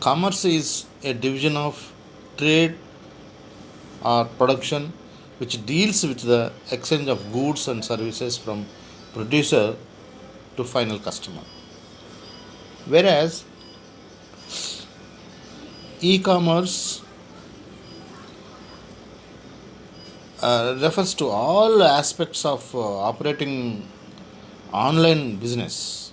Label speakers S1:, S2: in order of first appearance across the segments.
S1: Commerce is a division of trade or production which deals with the exchange of goods and services from producer to final customer. Whereas e-commerce refers to all aspects of operating online business.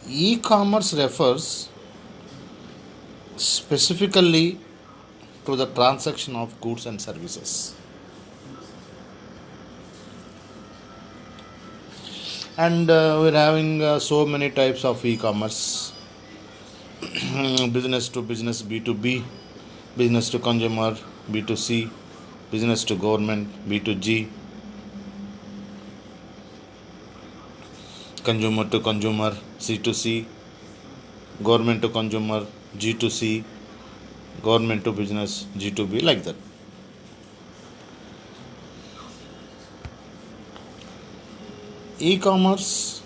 S1: E-commerce refers specifically to the transaction of goods and services. And we're having so many types of e-commerce: business to business, B2B, business to consumer, B2C, business to government, B2G, consumer to consumer, C2C, government to consumer, G2C, government to business, G2B, like that. E-commerce,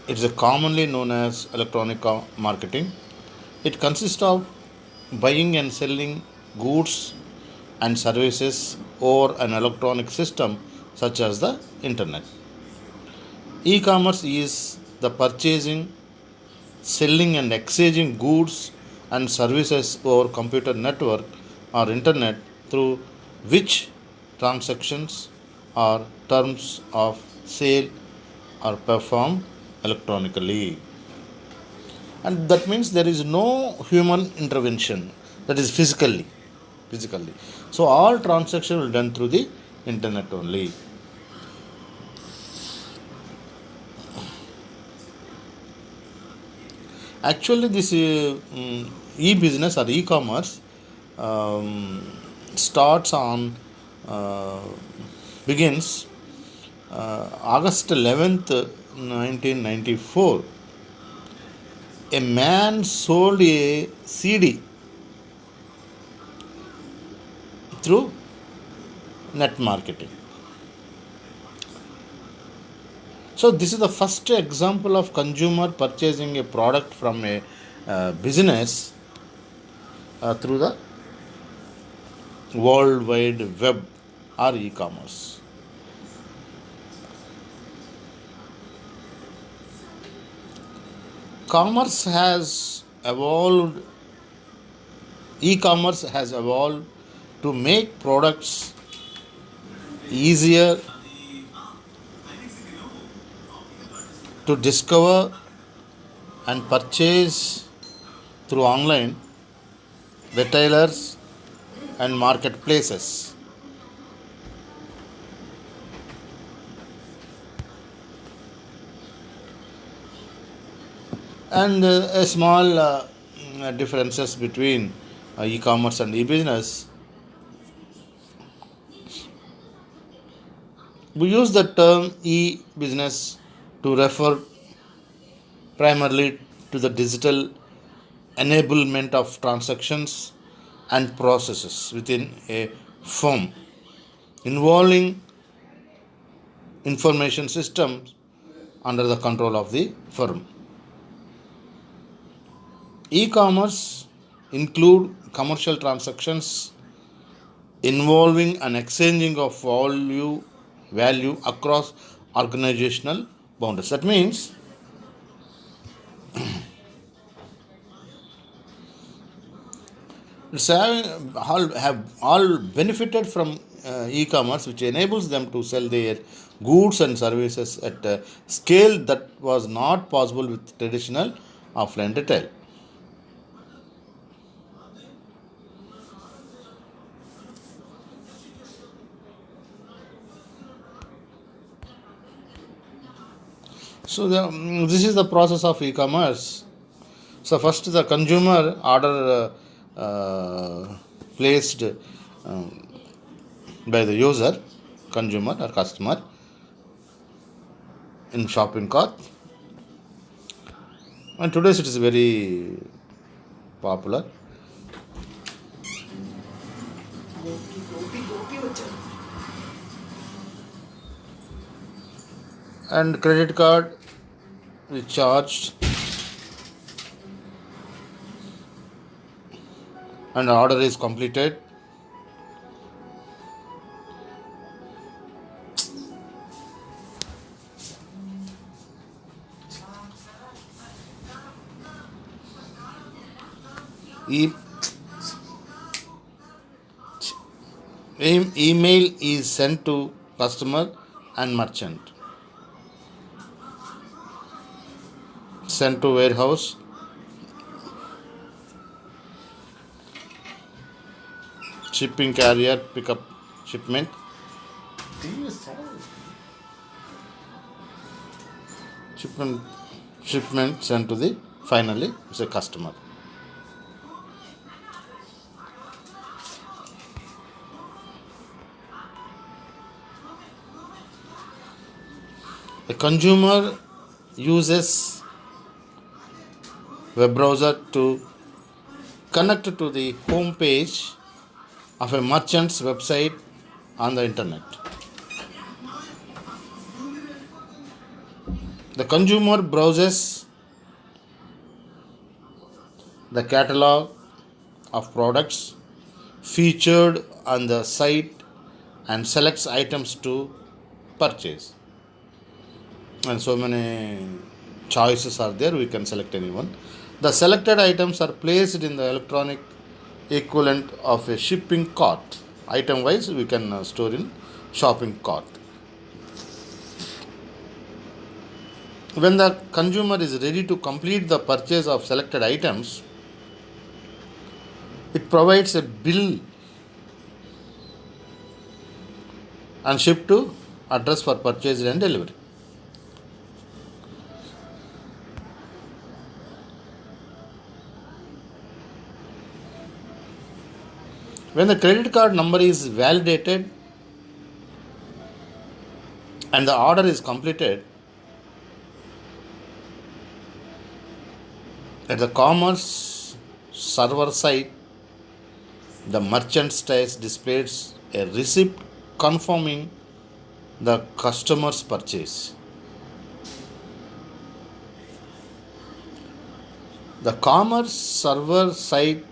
S1: it is commonly known as electronic marketing. It consists of buying and selling goods and services over an electronic system such as the internet. E-commerce is the purchasing, selling and exchanging goods and services over computer network or internet, through which transactions or terms of sale are performed electronically. And that means there is no human intervention, that is physically. So all transactions will done through the internet only. Actually, this e-business or e-commerce um, starts on uh, begins August 11th, 1994. A man sold a CD through net marketing. So this is the first example of consumer purchasing a product from a business through the world wide web or e-commerce. Commerce has evolved, e-commerce has evolved to make products easier to discover and purchase through online retailers and marketplaces. And a small differences between e-commerce and e-business. We use the term e-business to refer primarily to the digital enablement of transactions and processes within a firm involving information systems under the control of the firm. E-commerce include commercial transactions involving an exchanging of value across organizational boundaries. That means it's have all benefited from e-commerce, which enables them to sell their goods and services at a scale that was not possible with traditional offline retail. So this is the process of e-commerce. So first the consumer order placed by the user, consumer or customer, in shopping cart, and today's it is very popular. And credit card recharged, and the order is completed. E- Email is sent to customer and merchant. Sent to warehouse. Shipping carrier pick up shipment. Shipment shipment sent to the finally it's a customer. A consumer uses web browser to connect to the home page of a merchant's website on the internet. The consumer browses the catalog of products featured on the site and selects items to purchase. And so many choices are there, we can select any one. The selected items are placed in the electronic equivalent of a shipping cart. Item wise, we can store in shopping cart. When the consumer is ready to complete the purchase of selected items, it provides a bill and ship to address for purchase and delivery. When the credit card number is validated and the order is completed, at the commerce server side, the merchant status displays a receipt confirming the customer's purchase. The commerce server side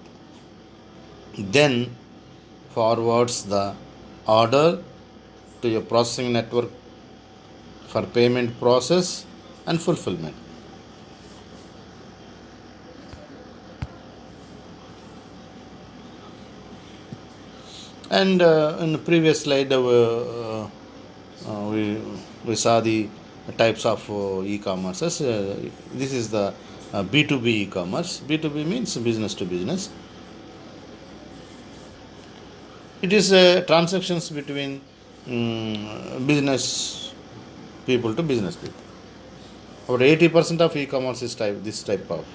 S1: then forwards the order to a processing network for payment process and fulfillment. And in the previous slide, we saw the types of e-commerces. This is the B2B e-commerce. B2B means business to business. It is transactions between business people to business people. About 80% of e-commerce is this type of.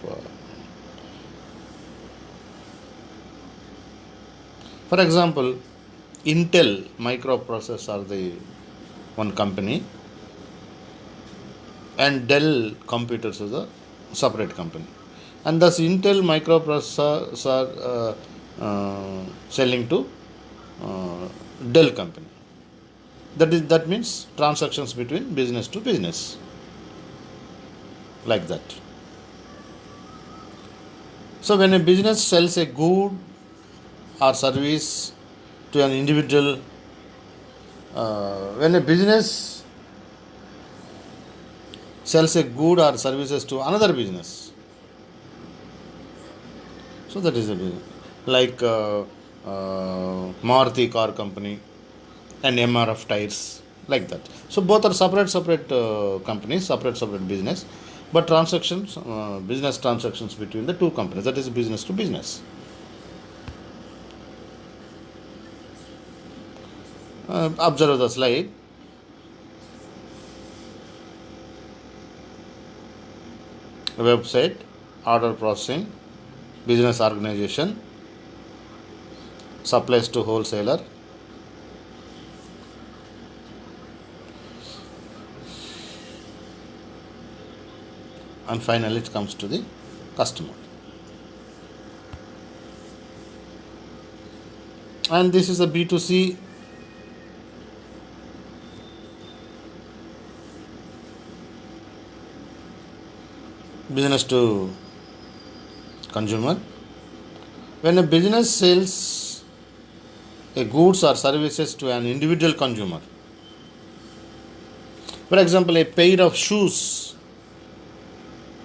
S1: For example, Intel microprocessors are the one company, and Dell computers is a separate company. And thus Intel microprocessors are selling to Dell company. That means transactions between business to business, like that. So when a business sells a good or service to an individual, when a business sells a good or services to another business, so that is a business. Like Maruti car company and MRF tires, like that. So both are separate companies, separate business, but transactions, business transactions between the two companies, that is business to business. Observe the slide. Website, order processing, business organization, supplies to wholesaler, and finally it comes to the customer. And this is a B2C. business to consumer. When a business sells a goods or services to an individual consumer, for example, a pair of shoes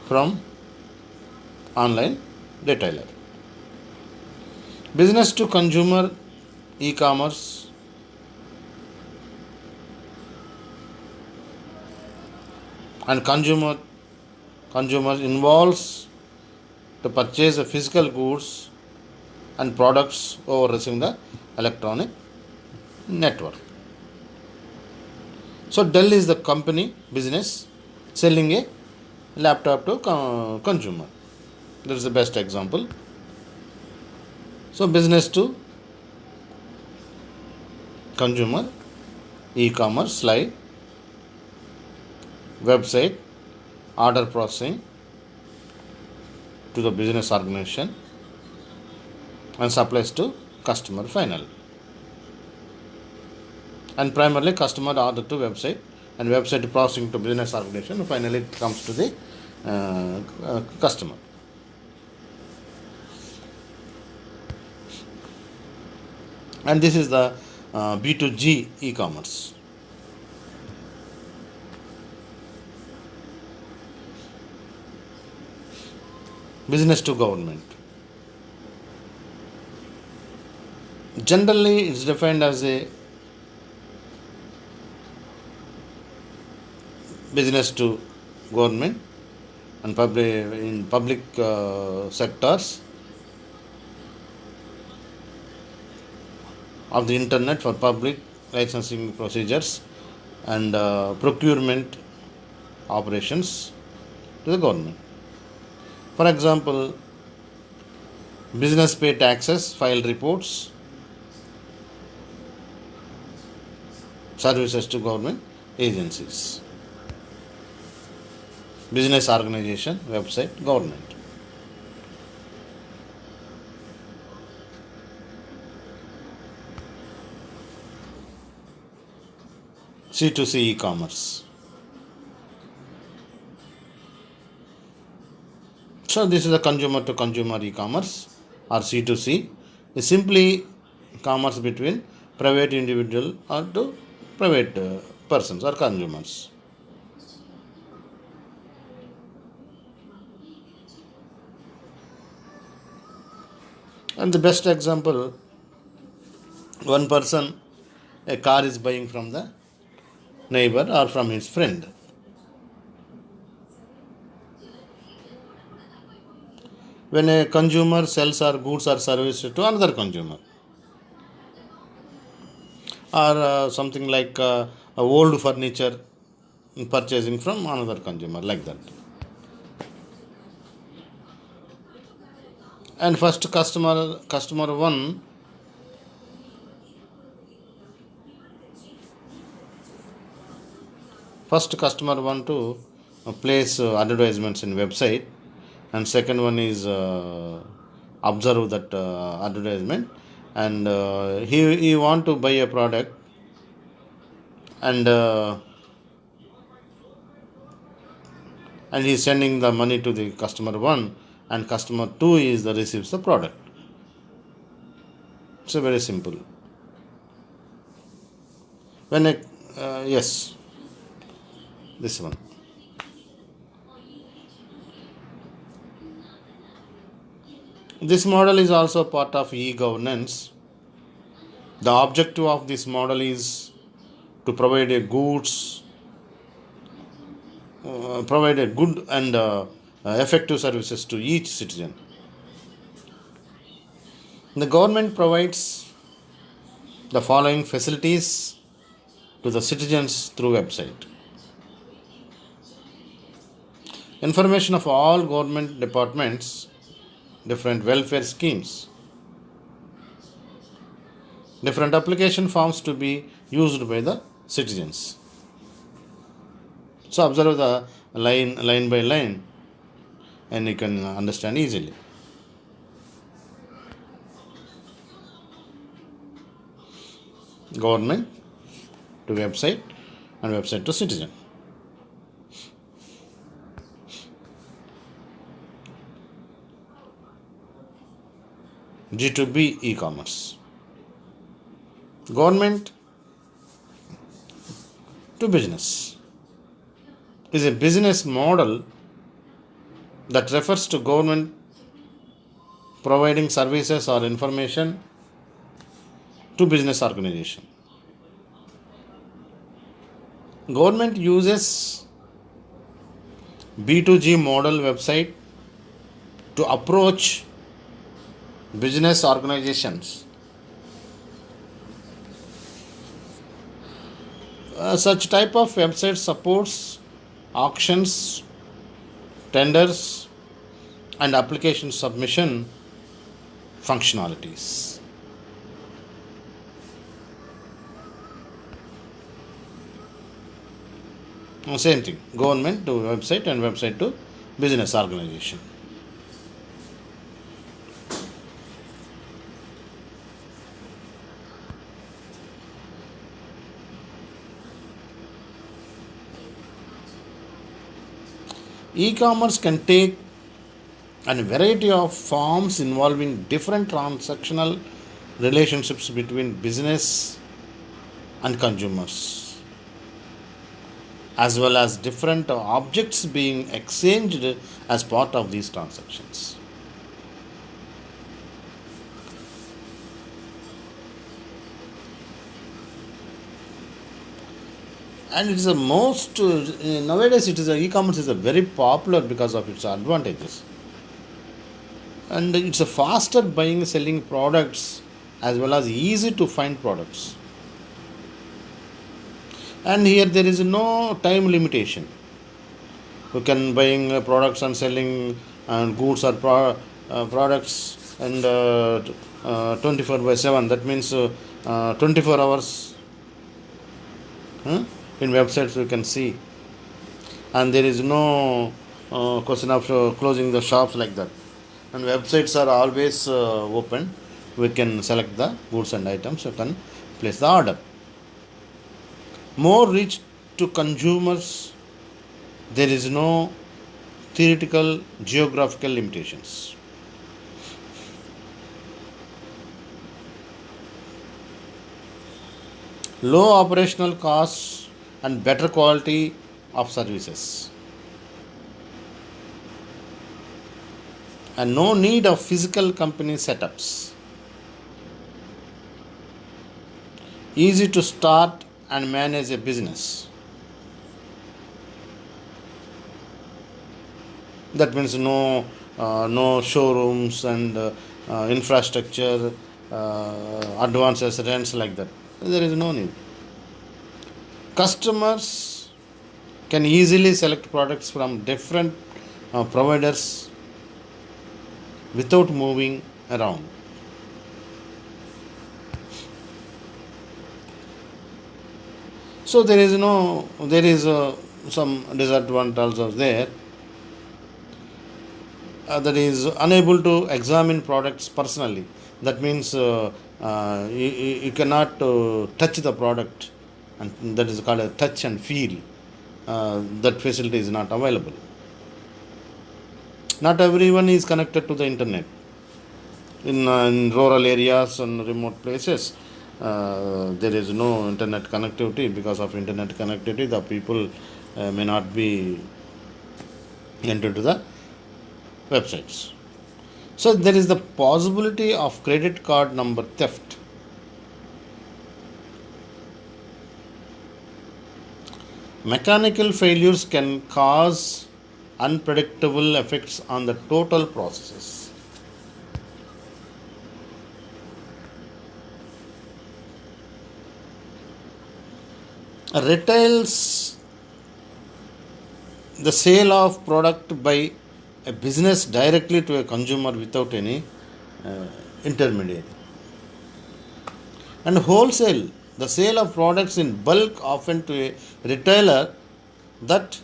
S1: from online retailer. Business to consumer e-commerce, and consumer involves to purchase the physical goods and products over receiving the electronic network. So Dell is the company business selling a laptop to consumer. That is the best example. So business to consumer, e-commerce, slide, website, order processing to the business organization, and supplies to customer final. And primarily customer order to website, and website processing to business organization, and finally it comes to the customer. And this is the B2G e-commerce. Business to government. Generally, it's defined as a business to government and public sectors of the internet for public licensing procedures and procurement operations to the government. For example, business pay taxes, file reports, services to government agencies. Business organization, website, government. C2C e-commerce. So this is a consumer to consumer e-commerce, or C2C. It's simply commerce between private individual or to private persons or consumers. And the best example, one person, a car is buying from the neighbor or from his friend. When a consumer sells our goods or services to another consumer, or something like a old furniture purchasing from another consumer, like that. And first customer one to place advertisements in website, and second one is observe that advertisement, and he want to buy a product, and he is sending the money to the customer one, and customer two is the receives the product. It's a very simple. When a yes, this one. This model is also part of e-governance. The objective of this model is to provide a good and effective services to each citizen. The government provides the following facilities to the citizens through website. Information of all government departments, different welfare schemes, different application forms to be used by the citizens. So observe the line by line, and you can understand easily. Government to website, and website to citizen. G2B e-commerce. Government to business is a business model that refers to government providing services or information to business organization. Government uses B2G model website to approach business organizations. Such type of website supports auctions, tenders, and application submission functionalities. Same thing, government to website and website to business organization. E-commerce can take a variety of forms involving different transactional relationships between business and consumers, as well as different objects being exchanged as part of these transactions. And it is the most nowadays it is a e-commerce is a very popular because of its advantages, and it's a faster buying selling products as well as easy to find products. And here there is no time limitation. You can buying products and selling goods or products and 24 by 7, that means 24 hours. In websites you can see, and there is no question of closing the shops like that, and websites are always open. We can select the goods and items, you can place the order. More reach to consumers, there is no theoretical geographical limitations. Low operational costs and better quality of services, and no need of physical company setups. Easy to start and manage a business. That means no showrooms and infrastructure, advances, rents like that. There is no need. Customers can easily select products from different providers without moving around. So there is some disadvantage also there. That is unable to examine products personally. That means you cannot touch the product, and that is called a touch and feel. That facility is not available. Not everyone is connected to the internet. In rural areas and remote places, there is no internet connectivity. Because of internet connectivity, the people may not be entered to the websites. So there is the possibility of credit card number theft. Mechanical failures can cause unpredictable effects on the total processes. Retails, the sale of product by a business directly to a consumer without any intermediary. And wholesale, the sale of products in bulk, often to a retailer that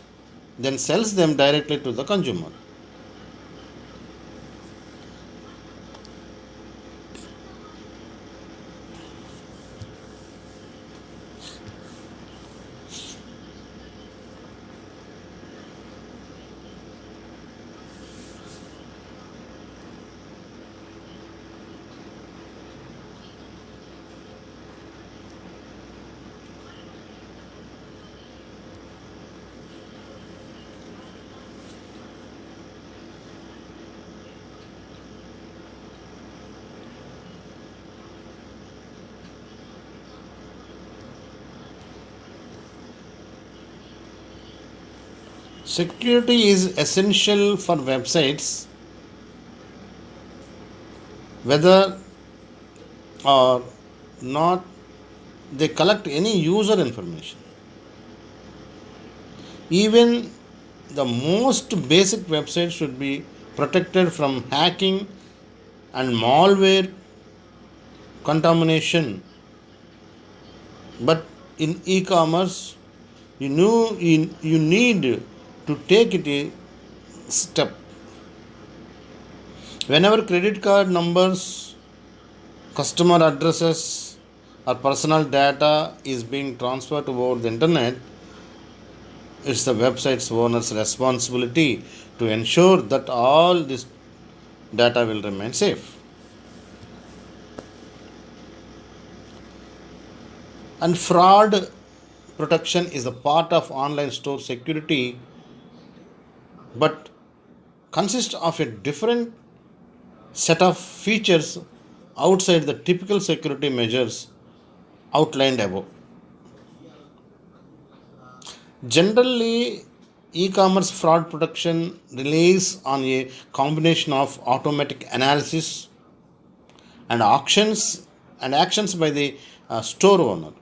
S1: then sells them directly to the consumer. Security is essential for websites, whether or not they collect any user information. Even the most basic websites should be protected from hacking and malware contamination. But in e-commerce, you need to take it a step. Whenever credit card numbers, customer addresses, or personal data is being transferred over the internet, it's the website's owner's responsibility to ensure that all this data will remain safe. And fraud protection is a part of online store security, but consists of a different set of features outside the typical security measures outlined above. Generally, e-commerce fraud protection relies on a combination of automatic analysis and actions by the store owner.